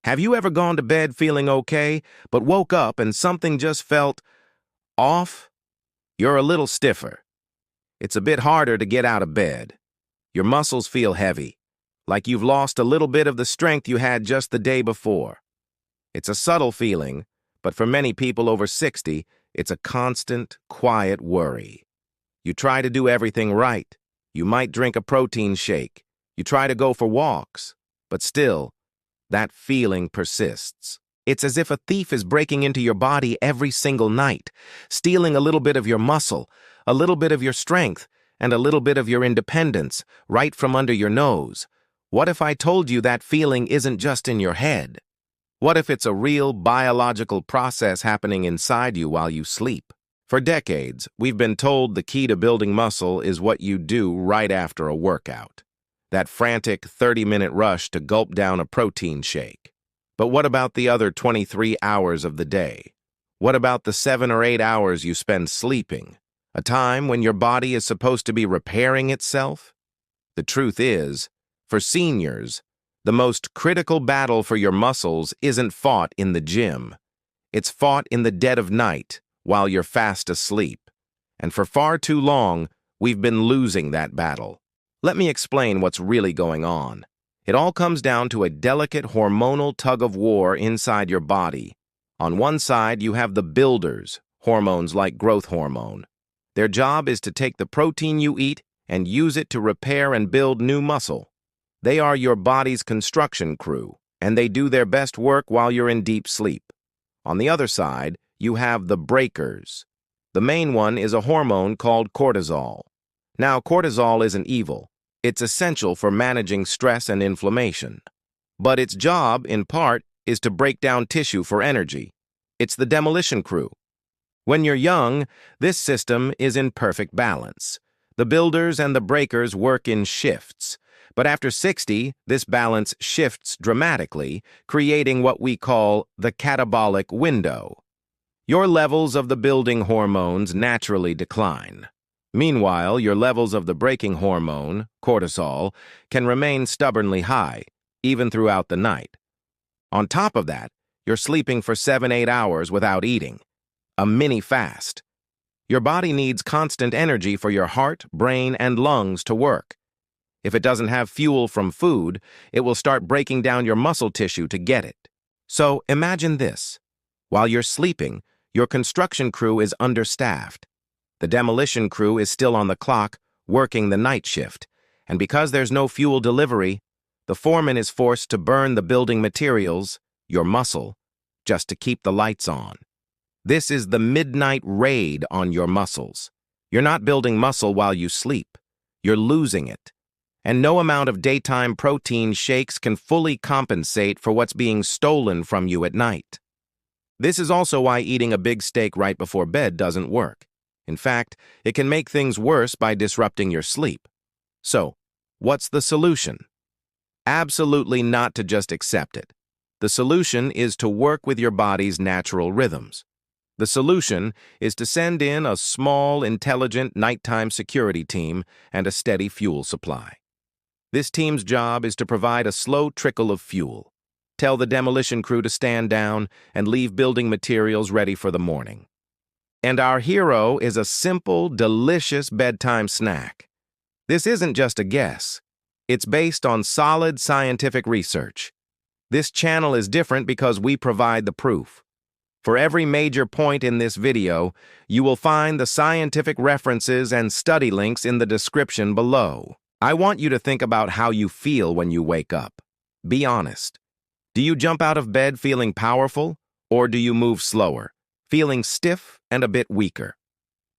Have you ever gone to bed feeling okay, but woke up and something just felt off? You're a little stiffer. It's a bit harder to get out of bed. Your muscles feel heavy, like you've lost a little bit of the strength you had just the day before. It's a subtle feeling, but for many people over 60, it's a constant, quiet worry. You try to do everything right. You might drink a protein shake. You try to go for walks, but still, that feeling persists. It's as if a thief is breaking into your body every single night, stealing a little bit of your muscle, a little bit of your strength, and a little bit of your independence right from under your nose. What if I told you that feeling isn't just in your head? What if it's a real biological process happening inside you while you sleep? For decades, we've been told the key to building muscle is what you do right after a workout. That frantic 30-minute rush to gulp down a protein shake. But what about the other 23 hours of the day? What about the 7 or 8 hours you spend sleeping? A time when your body is supposed to be repairing itself? The truth is, for seniors, the most critical battle for your muscles isn't fought in the gym. It's fought in the dead of night while you're fast asleep. And for far too long, we've been losing that battle. Let me explain what's really going on. It all comes down to a delicate hormonal tug-of-war inside your body. On one side, you have the builders, hormones like growth hormone. Their job is to take the protein you eat and use it to repair and build new muscle. They are your body's construction crew, and they do their best work while you're in deep sleep. On the other side, you have the breakers. The main one is a hormone called cortisol. Now, cortisol isn't evil. It's essential for managing stress and inflammation. But its job, in part, is to break down tissue for energy. It's the demolition crew. When you're young, this system is in perfect balance. The builders and the breakers work in shifts. But after 60, this balance shifts dramatically, creating what we call the catabolic window. Your levels of the building hormones naturally decline. Meanwhile, your levels of the breaking hormone, cortisol, can remain stubbornly high, even throughout the night. On top of that, you're sleeping for 7-8 hours without eating. A mini fast. Your body needs constant energy for your heart, brain, and lungs to work. If it doesn't have fuel from food, it will start breaking down your muscle tissue to get it. So imagine this. While you're sleeping, your construction crew is understaffed. The demolition crew is still on the clock, working the night shift, and because there's no fuel delivery, the foreman is forced to burn the building materials, your muscle, just to keep the lights on. This is the midnight raid on your muscles. You're not building muscle while you sleep. You're losing it. And no amount of daytime protein shakes can fully compensate for what's being stolen from you at night. This is also why eating a big steak right before bed doesn't work. In fact, it can make things worse by disrupting your sleep. So, what's the solution? Absolutely not to just accept it. The solution is to work with your body's natural rhythms. The solution is to send in a small, intelligent nighttime security team and a steady fuel supply. This team's job is to provide a slow trickle of fuel. Tell the demolition crew to stand down and leave building materials ready for the morning. And our hero is a simple, delicious bedtime snack. This isn't just a guess. It's based on solid scientific research. This channel is different because we provide the proof. For every major point in this video, you will find the scientific references and study links in the description below. I want you to think about how you feel when you wake up. Be honest. Do you jump out of bed feeling powerful, or do you move slower, feeling stiff and a bit weaker?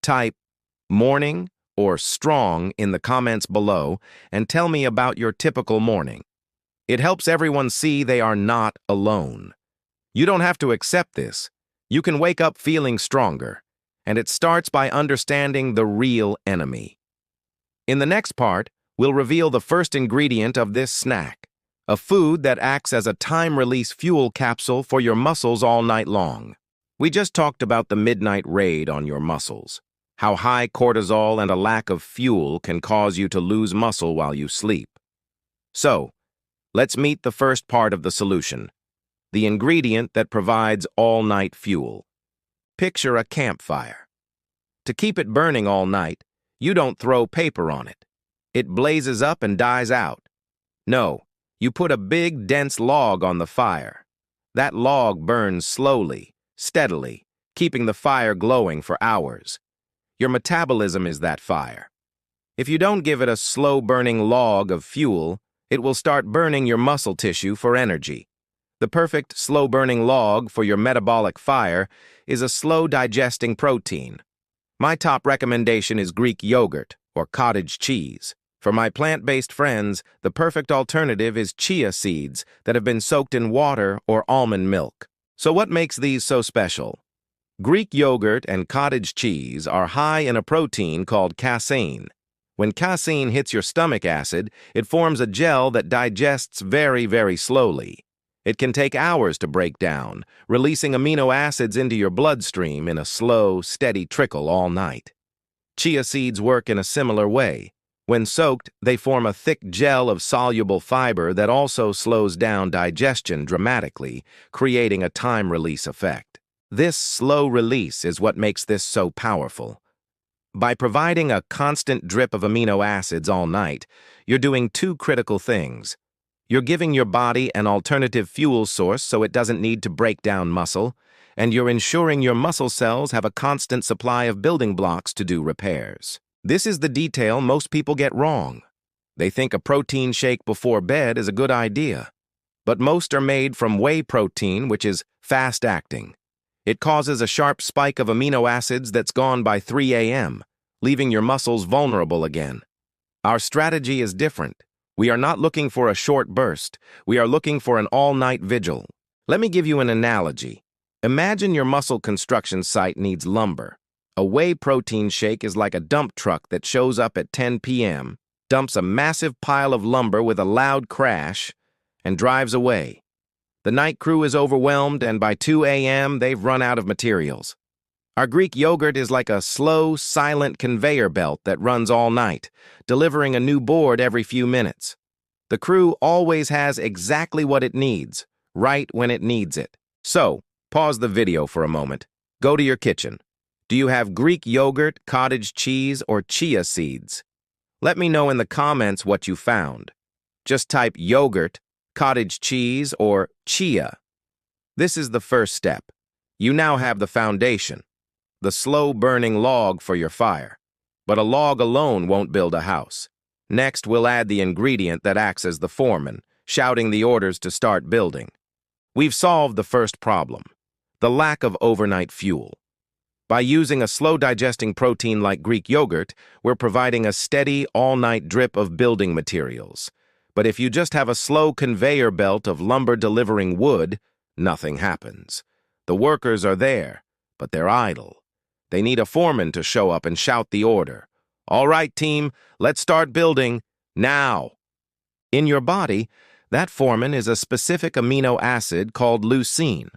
Type morning or strong in the comments below and tell me about your typical morning. It helps everyone see they are not alone. You don't have to accept this. You can wake up feeling stronger, and it starts by understanding the real enemy. In the next part, we'll reveal the first ingredient of this snack, a food that acts as a time-release fuel capsule for your muscles all night long. We just talked about the midnight raid on your muscles, how high cortisol and a lack of fuel can cause you to lose muscle while you sleep. So, let's meet the first part of the solution, the ingredient that provides all-night fuel. Picture a campfire. To keep it burning all night, you don't throw paper on it. It blazes up and dies out. No, you put a big, dense log on the fire. That log burns slowly, steadily, keeping the fire glowing for hours. Your metabolism is that fire. If you don't give it a slow-burning log of fuel, it will start burning your muscle tissue for energy. The perfect slow-burning log for your metabolic fire is a slow-digesting protein. My top recommendation is Greek yogurt or cottage cheese. For my plant-based friends, the perfect alternative is chia seeds that have been soaked in water or almond milk. So what makes these so special? Greek yogurt and cottage cheese are high in a protein called casein. When casein hits your stomach acid, it forms a gel that digests very, very slowly. It can take hours to break down, releasing amino acids into your bloodstream in a slow, steady trickle all night. Chia seeds work in a similar way. When soaked, they form a thick gel of soluble fiber that also slows down digestion dramatically, creating a time-release effect. This slow release is what makes this so powerful. By providing a constant drip of amino acids all night, you're doing two critical things. You're giving your body an alternative fuel source so it doesn't need to break down muscle, and you're ensuring your muscle cells have a constant supply of building blocks to do repairs. This is the detail most people get wrong. They think a protein shake before bed is a good idea. But most are made from whey protein, which is fast-acting. It causes a sharp spike of amino acids that's gone by 3 a.m., leaving your muscles vulnerable again. Our strategy is different. We are not looking for a short burst. We are looking for an all-night vigil. Let me give you an analogy. Imagine your muscle construction site needs lumber. A whey protein shake is like a dump truck that shows up at 10 p.m., dumps a massive pile of lumber with a loud crash, and drives away. The night crew is overwhelmed, and by 2 a.m., they've run out of materials. Our Greek yogurt is like a slow, silent conveyor belt that runs all night, delivering a new board every few minutes. The crew always has exactly what it needs, right when it needs it. So, pause the video for a moment. Go to your kitchen. Do you have Greek yogurt, cottage cheese, or chia seeds? Let me know in the comments what you found. Just type yogurt, cottage cheese, or chia. This is the first step. You now have the foundation, the slow-burning log for your fire. But a log alone won't build a house. Next, we'll add the ingredient that acts as the foreman, shouting the orders to start building. We've solved the first problem, the lack of overnight fuel. By using a slow-digesting protein like Greek yogurt, we're providing a steady, all-night drip of building materials. But if you just have a slow conveyor belt of lumber delivering wood, nothing happens. The workers are there, but they're idle. They need a foreman to show up and shout the order. All right, team, let's start building now. In your body, that foreman is a specific amino acid called leucine.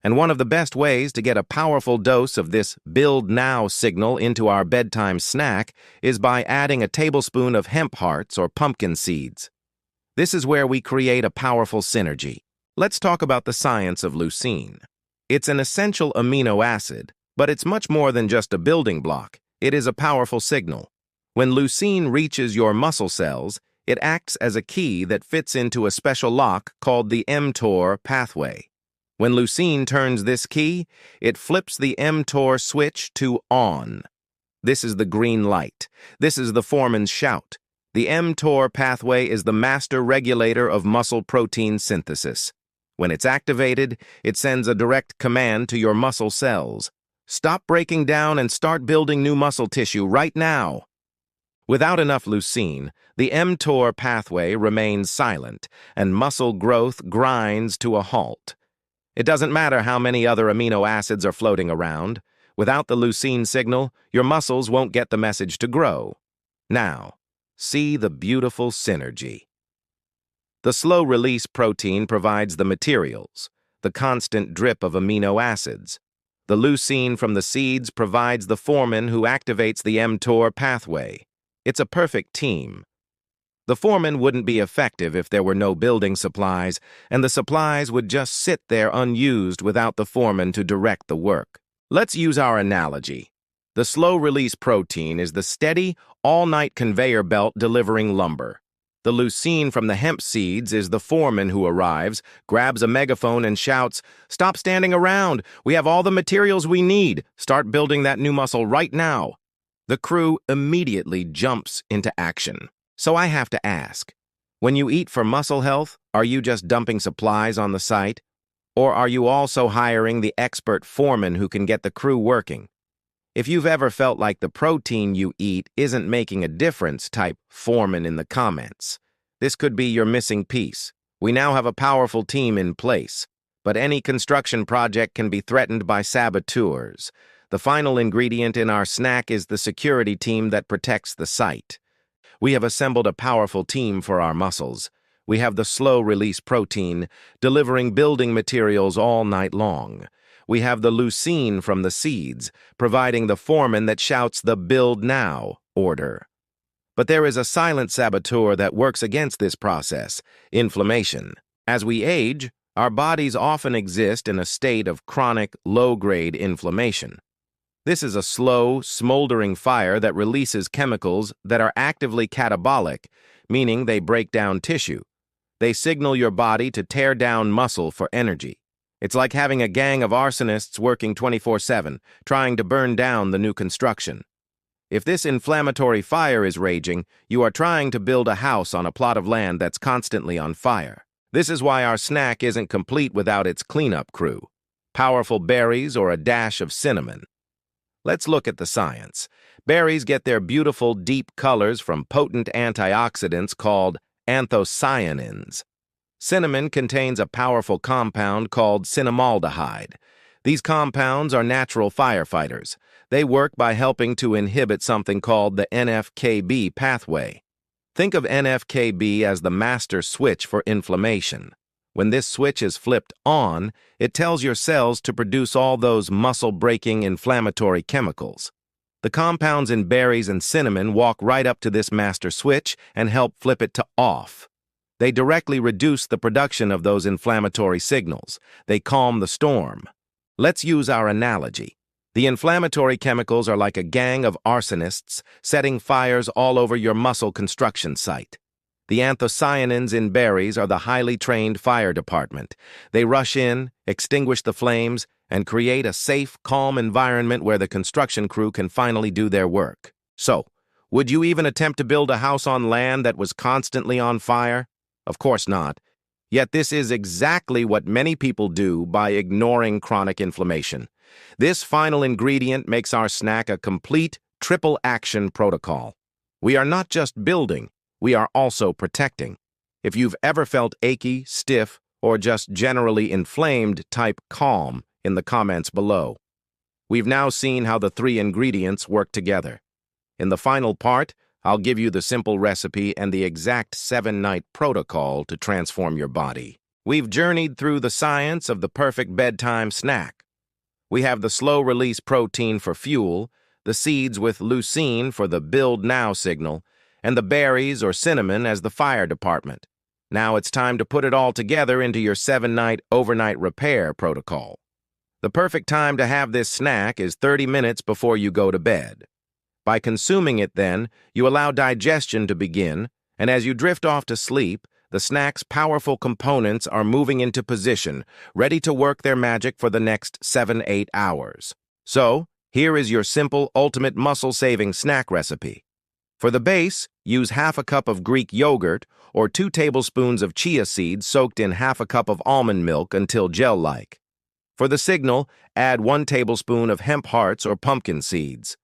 And one of the best ways to get a powerful dose of this build now signal into our bedtime snack is by adding a tablespoon of hemp hearts or pumpkin seeds. This is where we create a powerful synergy. Let's talk about the science of leucine. It's an essential amino acid, but it's much more than just a building block. It is a powerful signal. When leucine reaches your muscle cells, it acts as a key that fits into a special lock called the mTOR pathway. When leucine turns this key, it flips the mTOR switch to on. This is the green light. This is the foreman's shout. The mTOR pathway is the master regulator of muscle protein synthesis. When it's activated, it sends a direct command to your muscle cells. Stop breaking down and start building new muscle tissue right now. Without enough leucine, the mTOR pathway remains silent, and muscle growth grinds to a halt. It doesn't matter how many other amino acids are floating around. Without the leucine signal, your muscles won't get the message to grow. Now, see the beautiful synergy. The slow-release protein provides the materials, the constant drip of amino acids. The leucine from the seeds provides the foreman who activates the mTOR pathway. It's a perfect team. The foreman wouldn't be effective if there were no building supplies, and the supplies would just sit there unused without the foreman to direct the work. Let's use our analogy. The slow-release protein is the steady, all-night conveyor belt delivering lumber. The leucine from the hemp seeds is the foreman who arrives, grabs a megaphone and shouts, "Stop standing around! We have all the materials we need! Start building that new muscle right now!" The crew immediately jumps into action. So I have to ask, when you eat for muscle health, are you just dumping supplies on the site? Or are you also hiring the expert foreman who can get the crew working? If you've ever felt like the protein you eat isn't making a difference, type foreman in the comments. This could be your missing piece. We now have a powerful team in place, but any construction project can be threatened by saboteurs. The final ingredient in our snack is the security team that protects the site. We have assembled a powerful team for our muscles. We have the slow-release protein, delivering building materials all night long. We have the leucine from the seeds, providing the foreman that shouts the "build now" order. But there is a silent saboteur that works against this process: inflammation. As we age, our bodies often exist in a state of chronic, low-grade inflammation. This is a slow, smoldering fire that releases chemicals that are actively catabolic, meaning they break down tissue. They signal your body to tear down muscle for energy. It's like having a gang of arsonists working 24/7, trying to burn down the new construction. If this inflammatory fire is raging, you are trying to build a house on a plot of land that's constantly on fire. This is why our snack isn't complete without its cleanup crew: powerful berries or a dash of cinnamon. Let's look at the science. Berries get their beautiful, deep colors from potent antioxidants called anthocyanins. Cinnamon contains a powerful compound called cinnamaldehyde. These compounds are natural firefighters. They work by helping to inhibit something called the NF-κB pathway. Think of NF-κB as the master switch for inflammation. When this switch is flipped on, it tells your cells to produce all those muscle-breaking inflammatory chemicals. The compounds in berries and cinnamon walk right up to this master switch and help flip it to off. They directly reduce the production of those inflammatory signals. They calm the storm. Let's use our analogy. The inflammatory chemicals are like a gang of arsonists setting fires all over your muscle construction site. The anthocyanins in berries are the highly trained fire department. They rush in, extinguish the flames, and create a safe, calm environment where the construction crew can finally do their work. So, would you even attempt to build a house on land that was constantly on fire? Of course not. Yet this is exactly what many people do by ignoring chronic inflammation. This final ingredient makes our snack a complete, triple-action protocol. We are not just building, we are also protecting. If you've ever felt achy, stiff, or just generally inflamed, type CALM in the comments below. We've now seen how the three ingredients work together. In the final part, I'll give you the simple recipe and the exact 7-night protocol to transform your body. We've journeyed through the science of the perfect bedtime snack. We have the slow-release protein for fuel, the seeds with leucine for the build now signal, and the berries or cinnamon as the fire department. Now it's time to put it all together into your 7-night overnight repair protocol. The perfect time to have this snack is 30 minutes before you go to bed. By consuming it then, you allow digestion to begin, and as you drift off to sleep, the snack's powerful components are moving into position, ready to work their magic for the next 7-8 hours. So, here is your simple, ultimate muscle-saving snack recipe. For the base, use half a cup of Greek yogurt or 2 tablespoons of chia seeds soaked in half a cup of almond milk until gel-like. For the signal, add 1 tablespoon of hemp hearts or pumpkin seeds.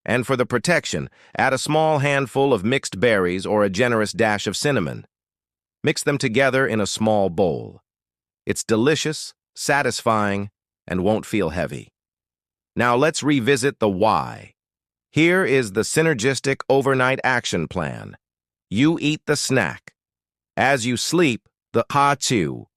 And for the protection, add a small handful of mixed berries or a generous dash of cinnamon. Mix them together in a small bowl. It's delicious, satisfying, and won't feel heavy. Now let's revisit the why. Here is the synergistic overnight action plan. You eat the snack. As you sleep, the ha-chew.